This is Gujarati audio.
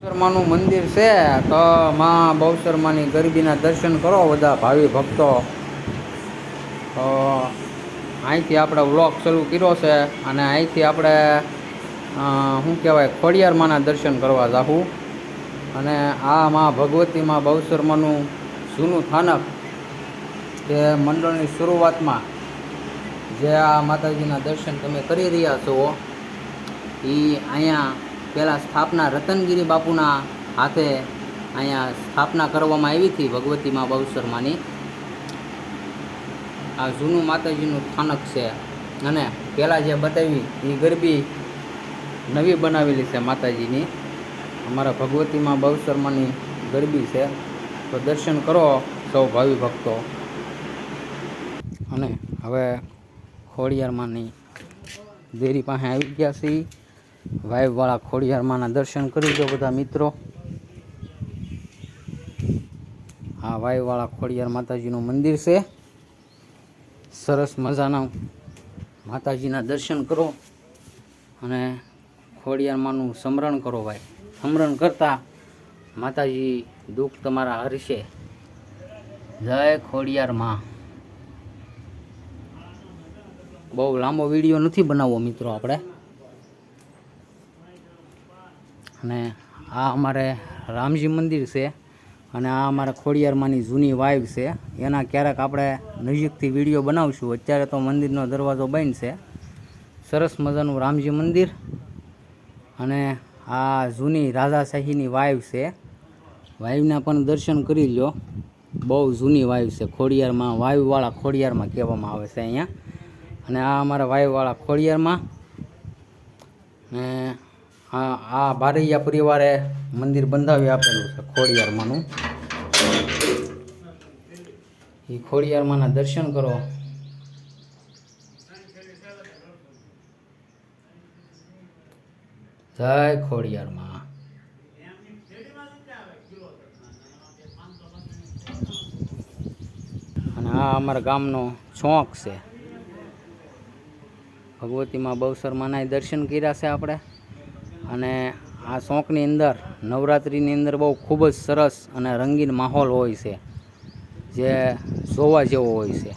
બહુચરમાનું મંદિર છે તો માં બહુચરમાની ગરબીના દર્શન કરો બધા ભાવિ ભક્તો. તો અહીંથી આપણે વ્લોગ શરૂ કર્યો છે અને અહીંથી આપણે શું કહેવાય ખોડિયારમાંના દર્શન કરવા જાવું. અને આ માં ભગવતીમાં બહુચરમાનું જૂનું સ્થાનક કે મંડળની શરૂઆતમાં જે આ માતાજીના દર્શન તમે કરી રહ્યા છો એ અહીંયા પહેલાં સ્થાપના રતનગીરી બાપુના હાથે અહીંયા સ્થાપના કરવામાં આવી હતી ભગવતીમાં બહુચરમાની. આ જૂનું માતાજીનું સ્થાનક છે અને પહેલાં જે બતાવી એ ગરબી નવી બનાવેલી છે માતાજીની. અમારા ભગવતીમાં બહુચરમાની ગરબી છે તો દર્શન કરો સૌ ભાવિ ભક્તો. અને હવે ખોડિયારમાંની દેરી પાસે આવી ગયા છીએ. વાઇવવાળા ખોડિયારમાંના દર્શન કરી દો બધા મિત્રો. આ વાઇવવાળા ખોડિયાર માતાજીનું મંદિર છે. સરસ મજાના માતાજીના દર્શન કરો અને ખોડિયારમાંનું સ્મરણ કરો ભાઈ. સ્મરણ કરતાં માતાજી દુઃખ તમારા હરશે. જય ખોડિયારમાં. બહુ લાંબો વિડીયો નથી બનાવવો મિત્રો આપણે. અને આ અમારે રામજી મંદિર છે અને આ અમારે ખોડિયારમાંની જૂની વાઇવ છે. એના ક્યારેક આપણે નજીકથી વિડીયો બનાવશું. અત્યારે તો મંદિરનો દરવાજો બંધ છે. સરસ મજાનું રામજી મંદિર અને આ જૂની રાજાશાહીની વાઇવ છે. વાઇવના પણ દર્શન કરી લો. બહુ જૂની વાઇવ છે. ખોડિયારમાં વાઇવવાળા ખોડિયારમાં કહેવામાં આવે છે અહીંયા. અને આ અમારા વાઇવવાળા ખોડિયારમાં. ને આ બારૈયા પરિવારે મંદિર બંધાવી આપેલું છે ખોડિયારમાંનું. એ ખોડિયારમાંના દર્શન કરો. જય ખોડિયારમાં. અને આ અમારા ગામનો ચોક છે. ભગવતીમાં બહુચરમાના દર્શન કર્યા છે આપણે. અને આ ચોકની અંદર નવરાત્રિની અંદર બહુ ખૂબ જ સરસ અને રંગીન માહોલ હોય છે જે જોવા જેવો હોય છે.